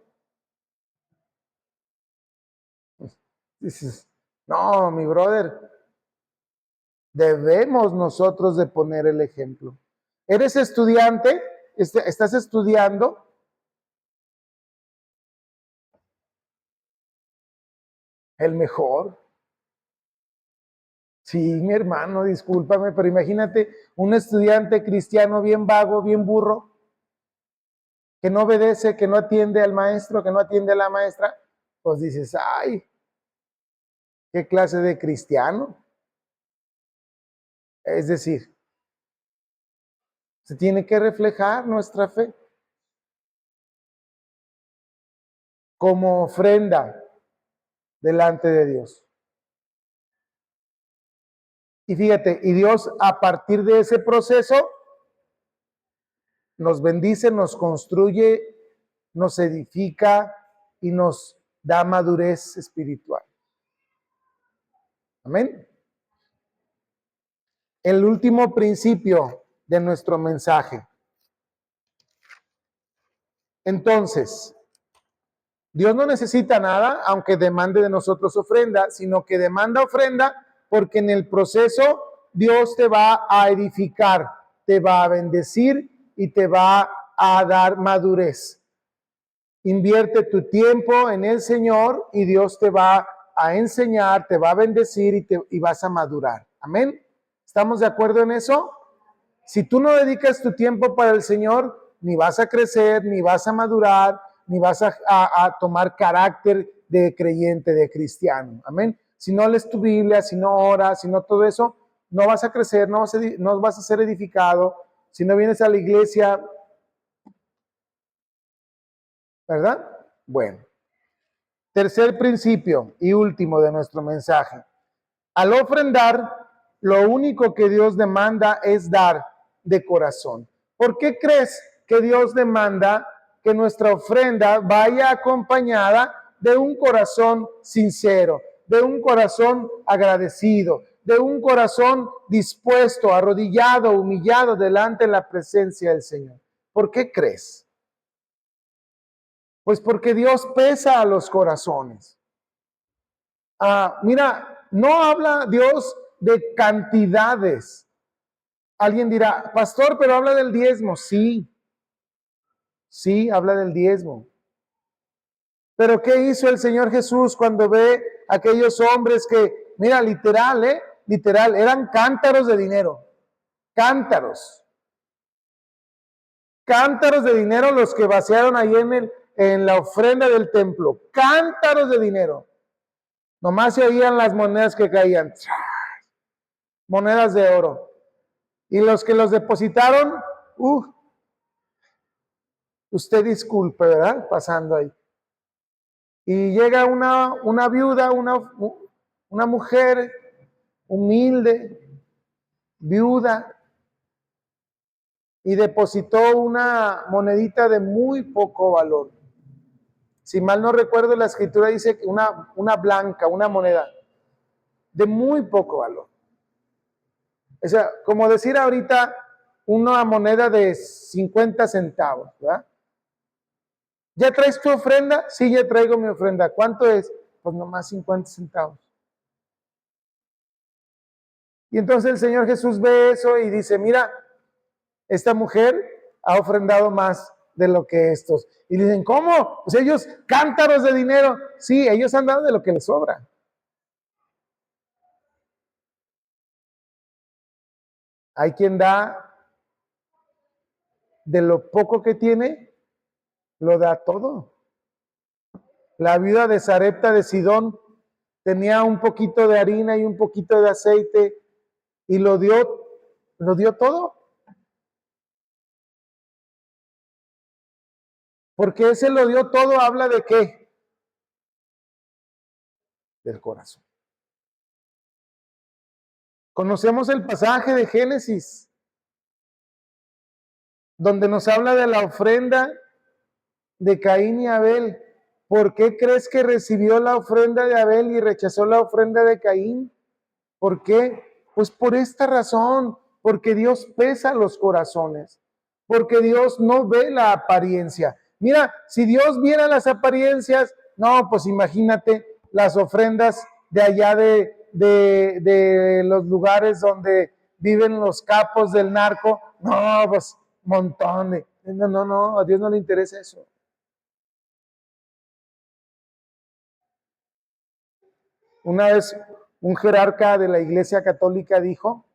Dices, no, mi brother, debemos nosotros de poner el ejemplo. ¿Eres estudiante? ¿Estás estudiando? el mejor. Sí, mi hermano, discúlpame, pero imagínate un estudiante cristiano bien vago, bien burro, que no obedece, que no atiende al maestro, que no atiende a la maestra, pues dices, ay, ¿qué clase de cristiano? Es decir, se tiene que reflejar nuestra fe como ofrenda delante de Dios. Y fíjate, y Dios a partir de ese proceso nos bendice, nos construye, nos edifica y nos da madurez espiritual. Amén. El último principio de nuestro mensaje. Entonces, Dios no necesita nada, aunque demande de nosotros ofrenda, sino que demanda ofrenda porque en el proceso Dios te va a edificar, te va a bendecir y te va a dar madurez. Invierte tu tiempo en el Señor y Dios te va a enseñar, te va a bendecir y vas a madurar. Amén. ¿Estamos de acuerdo en eso? Si tú no dedicas tu tiempo para el Señor, ni vas a crecer, ni vas a madurar, ni vas a tomar carácter de creyente, de cristiano. Amén. Si no lees tu Biblia, si no oras, si no todo eso, no vas a crecer, no vas a ser edificado. Si no vienes a la iglesia, ¿verdad? Bueno. Tercer principio y último de nuestro mensaje. Al ofrendar, lo único que Dios demanda es dar de corazón. ¿Por qué crees que Dios demanda que nuestra ofrenda vaya acompañada de un corazón sincero, de un corazón agradecido, de un corazón dispuesto, arrodillado, humillado delante de la presencia del Señor? ¿Por qué crees? Pues porque Dios pesa a los corazones. Mira, no habla Dios de cantidades. Alguien dirá, pastor, pero habla del diezmo. Sí, sí, habla del diezmo. Pero ¿qué hizo el Señor Jesús cuando ve a aquellos hombres que, mira, literal, eran cántaros de dinero? Cántaros. Cántaros de dinero los que vaciaron ahí en la ofrenda del templo. Cántaros de dinero. Nomás se oían las monedas que caían. Monedas de oro. Y los que los depositaron, usted disculpe, ¿verdad? Pasando ahí. Y llega una viuda, una mujer humilde, viuda, y depositó una monedita de muy poco valor. Si mal no recuerdo, la escritura dice que una blanca, una moneda de muy poco valor. O sea, como decir ahorita una moneda de 50 centavos, ¿verdad? ¿Ya traes tu ofrenda? Sí, ya traigo mi ofrenda. ¿Cuánto es? Pues nomás 50 centavos. Y entonces el Señor Jesús ve eso y dice, mira, esta mujer ha ofrendado más de lo que estos. Y dicen, ¿cómo? Pues ellos, cántaros de dinero. Sí, ellos han dado de lo que les sobra. Hay quien da de lo poco que tiene, lo da todo. La viuda de Sarepta de Sidón tenía un poquito de harina y un poquito de aceite y lo dio todo. Porque ese lo dio todo, habla de qué? Del corazón. Conocemos el pasaje de Génesis, donde nos habla de la ofrenda de Caín y Abel. ¿Por qué crees que recibió la ofrenda de Abel y rechazó la ofrenda de Caín? ¿Por qué? Pues por esta razón, porque Dios pesa los corazones, porque Dios no ve la apariencia. Mira, si Dios viera las apariencias, no, pues imagínate las ofrendas de allá de los lugares donde viven los capos del narco, no, pues montón no, a Dios no le interesa eso. Una vez un jerarca de la Iglesia Católica dijo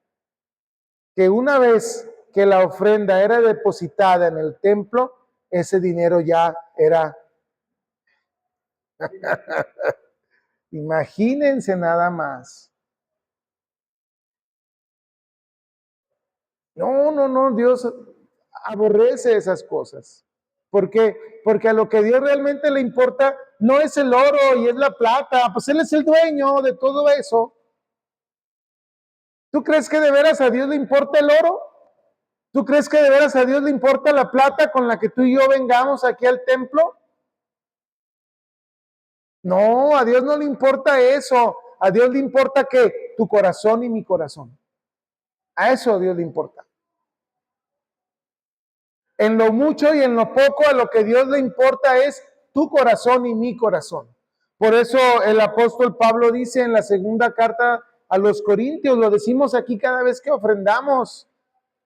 que una vez que la ofrenda era depositada en el templo, ese dinero ya era... Imagínense nada más. No, Dios aborrece esas cosas. ¿Por qué? Porque a lo que a Dios realmente le importa no es el oro y es la plata, pues Él es el dueño de todo eso. ¿Tú crees que de veras a Dios le importa el oro? ¿Tú crees que de veras a Dios le importa la plata con la que tú y yo vengamos aquí al templo? No, a Dios no le importa eso. A Dios le importa que tu corazón y mi corazón. A eso a Dios le importa. En lo mucho y en lo poco, a lo que Dios le importa es tu corazón y mi corazón. Por eso el apóstol Pablo dice en la segunda carta a los Corintios, lo decimos aquí cada vez que ofrendamos,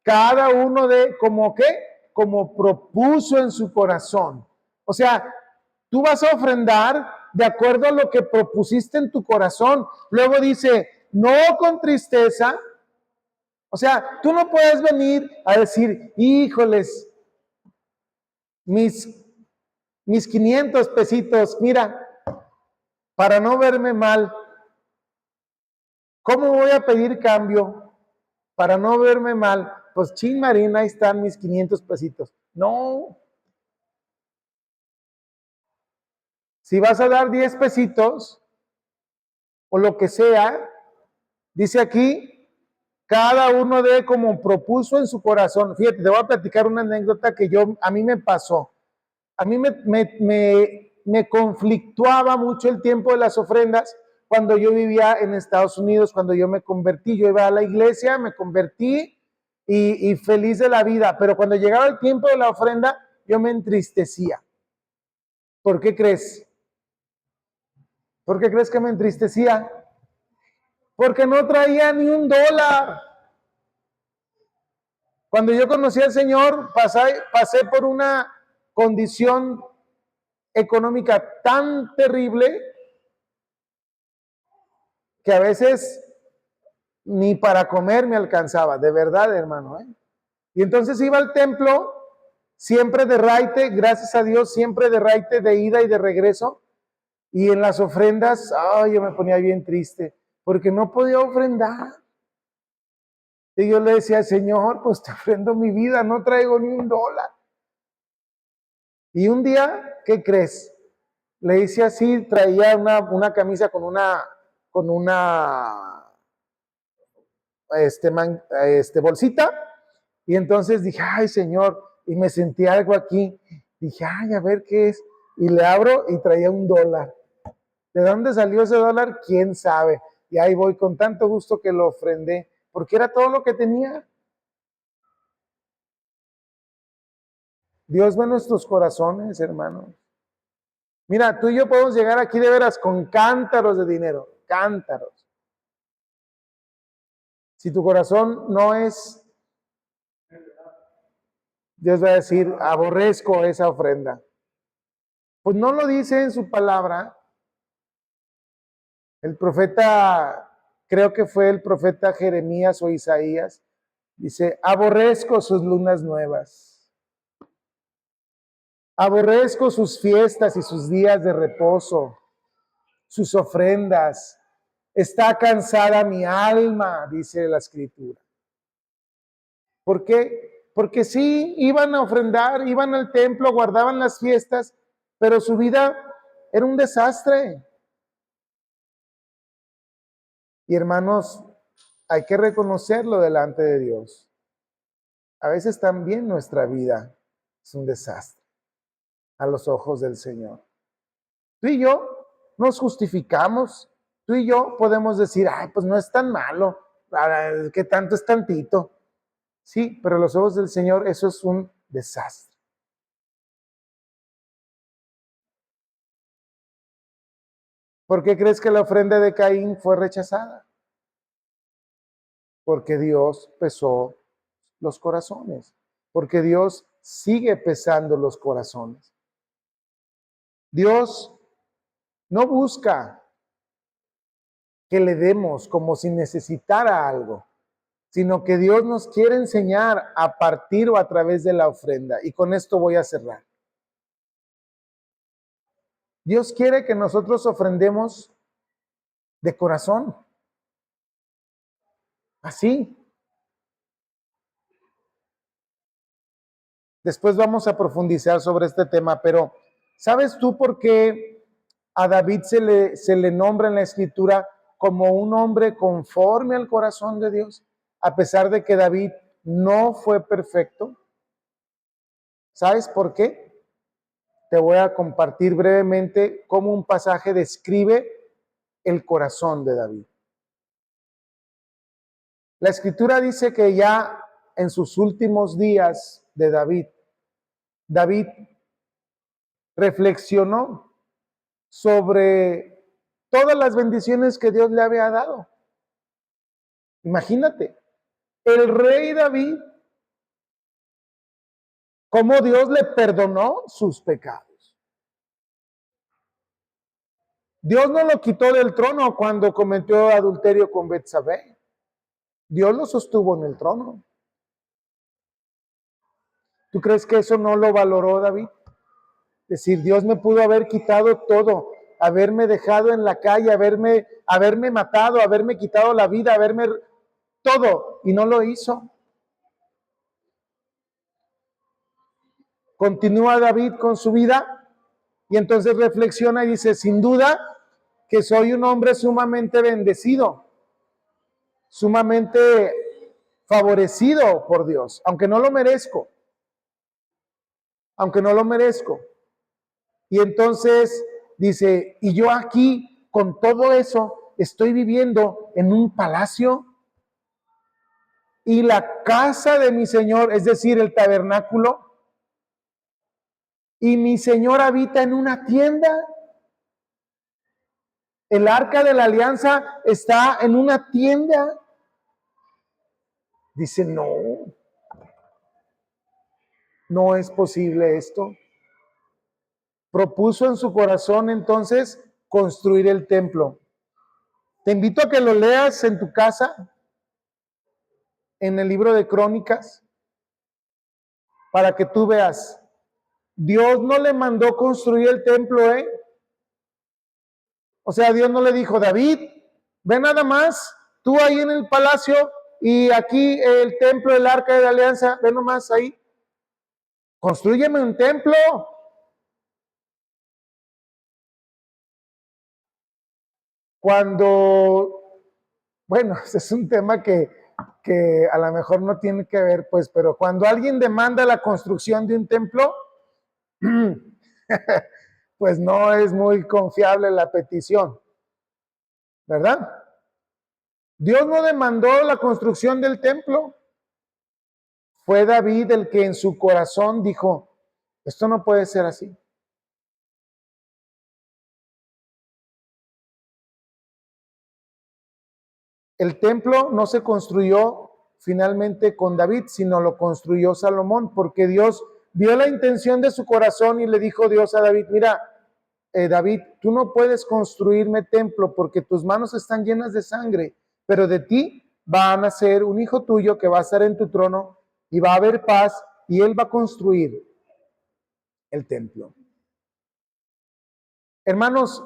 cada uno de, como qué, como propuso en su corazón. O sea, tú vas a ofrendar de acuerdo a lo que propusiste en tu corazón. Luego dice, no con tristeza. O sea, tú no puedes venir a decir, híjoles, mis 500 pesitos, mira, para no verme mal, ¿cómo voy a pedir cambio? Para no verme mal, pues chin Marina, ahí están mis 500 pesitos. No. Si vas a dar 10 pesitos, o lo que sea, dice aquí, cada uno de como propuso en su corazón. Fíjate, te voy a platicar una anécdota que a mí me pasó. A mí me conflictuaba mucho el tiempo de las ofrendas cuando yo vivía en Estados Unidos, cuando yo me convertí. Yo iba a la iglesia, me convertí y feliz de la vida. Pero cuando llegaba el tiempo de la ofrenda, yo me entristecía. ¿Por qué crees? ¿Por qué crees que me entristecía? Porque no traía ni un dólar. Cuando yo conocí al Señor, pasé por una condición económica tan terrible que a veces ni para comer me alcanzaba, de verdad, hermano. Y entonces iba al templo, siempre de raite, gracias a Dios, siempre de raite, de ida y de regreso. Y en las ofrendas, yo me ponía bien triste, porque no podía ofrendar. Y yo le decía, Señor, pues te ofrendo mi vida, no traigo ni un dólar. Y un día, ¿qué crees? Le hice así, traía una camisa con una bolsita, y entonces dije, ay Señor, y me sentí algo aquí, dije, ay, a ver qué es, y le abro y traía un dólar. ¿De dónde salió ese dólar? ¿Quién sabe? Y ahí voy con tanto gusto que lo ofrendé, porque era todo lo que tenía. Dios ve nuestros corazones, hermanos. Mira, tú y yo podemos llegar aquí de veras con cántaros de dinero, cántaros. Si tu corazón no es, Dios va a decir, aborrezco esa ofrenda. Pues no lo dice en su palabra. El profeta, creo que fue el profeta Jeremías o Isaías, dice, aborrezco sus lunas nuevas. Aborrezco sus fiestas y sus días de reposo, sus ofrendas. Está cansada mi alma, dice la escritura. ¿Por qué? Porque sí, iban a ofrendar, iban al templo, guardaban las fiestas, pero su vida era un desastre. Y hermanos, hay que reconocerlo delante de Dios. A veces también nuestra vida es un desastre a los ojos del Señor. Tú y yo nos justificamos. Tú y yo podemos decir, ay, pues no es tan malo, que tanto es tantito. Sí, pero a los ojos del Señor eso es un desastre. ¿Por qué crees que la ofrenda de Caín fue rechazada? Porque Dios pesó los corazones, porque Dios sigue pesando los corazones. Dios no busca que le demos como si necesitara algo, sino que Dios nos quiere enseñar a partir o a través de la ofrenda. Y con esto voy a cerrar. Dios quiere que nosotros ofrendemos de corazón, así. Después vamos a profundizar sobre este tema, pero ¿sabes tú por qué a David se le nombra en la escritura como un hombre conforme al corazón de Dios? A pesar de que David no fue perfecto. ¿Sabes por qué? Te voy a compartir brevemente cómo un pasaje describe el corazón de David. La escritura dice que ya en sus últimos días de David, David reflexionó sobre todas las bendiciones que Dios le había dado. Imagínate, el rey David, cómo Dios le perdonó sus pecados. Dios no lo quitó del trono cuando cometió adulterio con Betsabé. Dios lo sostuvo en el trono. ¿Tú crees que eso no lo valoró David? Es decir, Dios me pudo haber quitado todo, haberme dejado en la calle, haberme matado, haberme quitado la vida, haberme todo, y no lo hizo. Continúa David con su vida y entonces reflexiona y dice, sin duda que soy un hombre sumamente bendecido, sumamente favorecido por Dios, aunque no lo merezco, aunque no lo merezco. Y entonces dice, y yo aquí con todo eso estoy viviendo en un palacio y la casa de mi Señor, es decir, el tabernáculo, y mi Señor habita en una tienda. El arca de la alianza está en una tienda. Dice, no, no es posible esto. Propuso en su corazón entonces construir el templo. Te invito a que lo leas en tu casa, en el libro de Crónicas, para que tú veas. Dios no le mandó construir el templo, ¿eh? O sea, Dios no le dijo, David, ve nada más, tú ahí en el palacio y aquí el templo, el arca de la alianza, ve nomás ahí. Constrúyeme un templo. Cuando, bueno, es un tema que a lo mejor no tiene que ver, pues, pero cuando alguien demanda la construcción de un templo, pues no es muy confiable la petición, ¿verdad? Dios no demandó la construcción del templo. Fue David el que en su corazón dijo, esto no puede ser así. El templo no se construyó finalmente con David, sino lo construyó Salomón, porque Dios vio la intención de su corazón y le dijo Dios a David, mira, David, tú no puedes construirme templo porque tus manos están llenas de sangre, pero de ti va a nacer un hijo tuyo que va a estar en tu trono y va a haber paz y él va a construir el templo. Hermanos,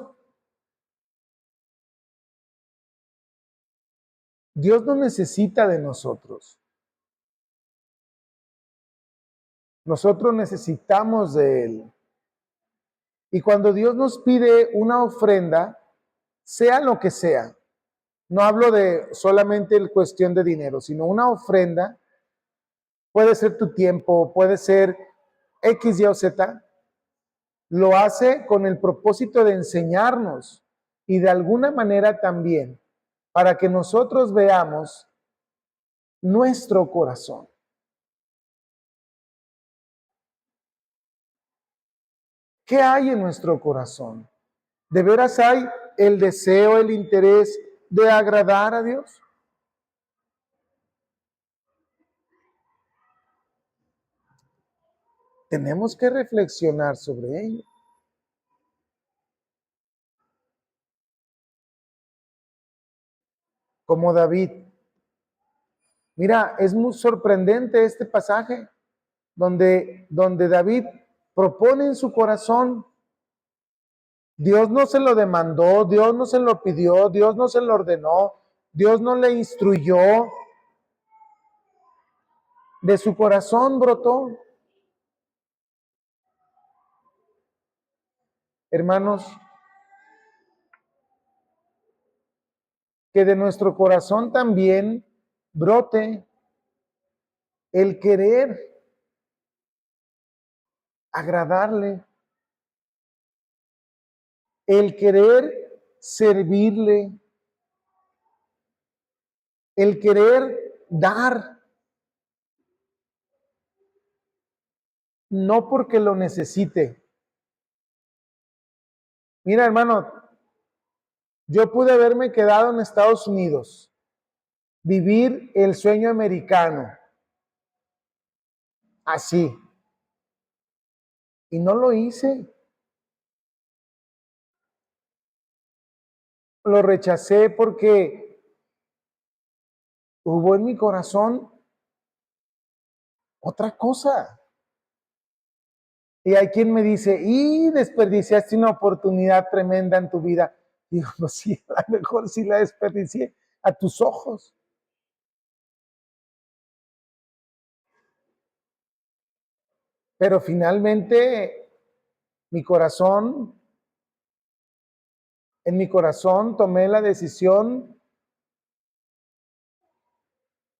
Dios no necesita de nosotros. Nosotros necesitamos de Él. Y cuando Dios nos pide una ofrenda, sea lo que sea, no hablo de solamente el cuestión de dinero, sino una ofrenda, puede ser tu tiempo, puede ser X, Y o Z, lo hace con el propósito de enseñarnos y de alguna manera también para que nosotros veamos nuestro corazón. ¿Qué hay en nuestro corazón? ¿De veras hay el deseo, el interés de agradar a Dios? Tenemos que reflexionar sobre ello. como David. Mira, es muy sorprendente este pasaje donde David propone en su corazón. Dios no se lo demandó, Dios no se lo pidió, Dios no se lo ordenó, Dios no le instruyó. De su corazón brotó. Hermanos, que de nuestro corazón también brote el querer agradarle, el querer servirle, el querer dar, no porque lo necesite. Mira, hermano, yo pude haberme quedado en Estados Unidos, vivir el sueño americano, así, y no lo hice. Lo rechacé porque hubo en mi corazón otra cosa. Y hay quien me dice, y desperdiciaste una oportunidad tremenda en tu vida. Digo, pues sí, a lo mejor sí la desperdicié a tus ojos. Pero finalmente mi corazón, en mi corazón tomé la decisión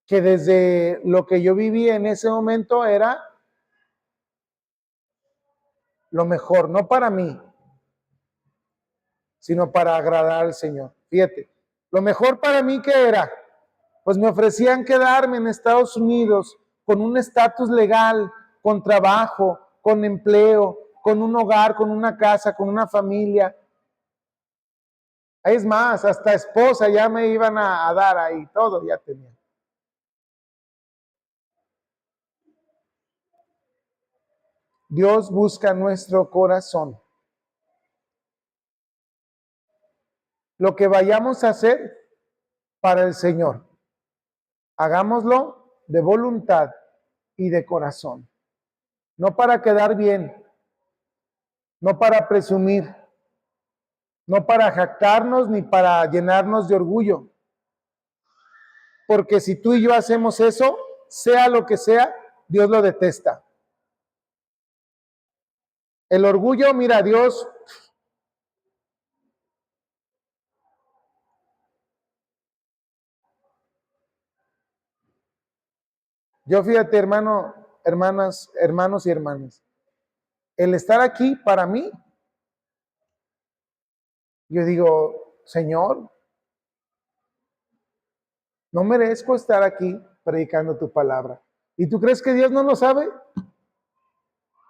que desde lo que yo viví en ese momento era lo mejor, no para mí, sino para agradar al Señor. Fíjate, lo mejor para mí que era, pues me ofrecían quedarme en Estados Unidos con un estatus legal, con trabajo, con empleo, con un hogar, con una casa, con una familia. Es más, hasta esposa ya me iban a dar ahí, todo ya tenía. Dios busca nuestro corazón. Lo que vayamos a hacer para el Señor, hagámoslo de voluntad y de corazón. No para quedar bien, no para presumir, no para jactarnos ni para llenarnos de orgullo. Porque si tú y yo hacemos eso, sea lo que sea, Dios lo detesta. El orgullo, mira, Dios yo fíjate, hermano, hermanas, hermanos y hermanas, el estar aquí para mí, yo digo, Señor, no merezco estar aquí predicando tu palabra. ¿Y tú crees que Dios no lo sabe?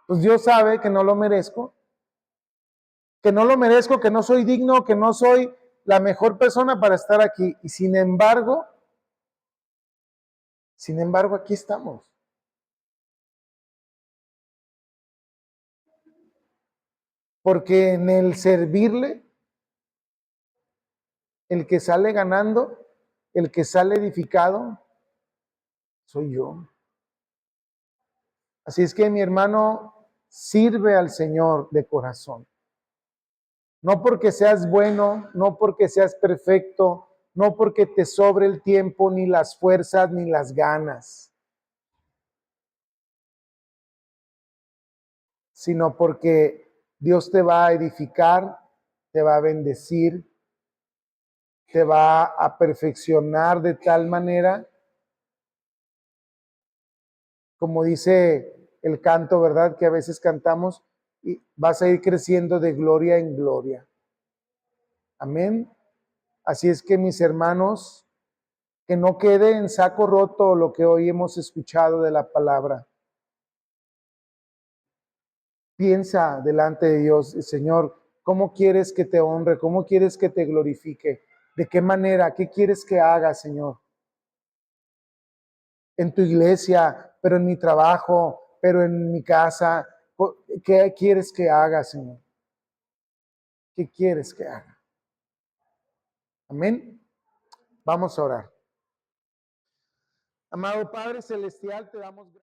Pues Dios sabe que no lo merezco, que no soy digno, que no soy la mejor persona para estar aquí. Y sin embargo, aquí estamos. Porque en el servirle, el que sale ganando, el que sale edificado, soy yo. Así es que mi hermano, sirve al Señor de corazón. No porque seas bueno, no porque seas perfecto, no porque te sobre el tiempo, ni las fuerzas, ni las ganas, sino porque Dios te va a edificar, te va a bendecir, te va a perfeccionar de tal manera, como dice el canto, ¿verdad? Que a veces cantamos, y vas a ir creciendo de gloria en gloria. Amén. Así es que mis hermanos, que no quede en saco roto lo que hoy hemos escuchado de la palabra. Piensa delante de Dios, Señor, ¿cómo quieres que te honre? ¿Cómo quieres que te glorifique? ¿De qué manera? ¿Qué quieres que haga, Señor? En tu iglesia, pero en mi trabajo, pero en mi casa. ¿Qué quieres que haga, Señor? ¿Qué quieres que haga? Amén. Vamos a orar. Amado Padre Celestial, te damos gracias.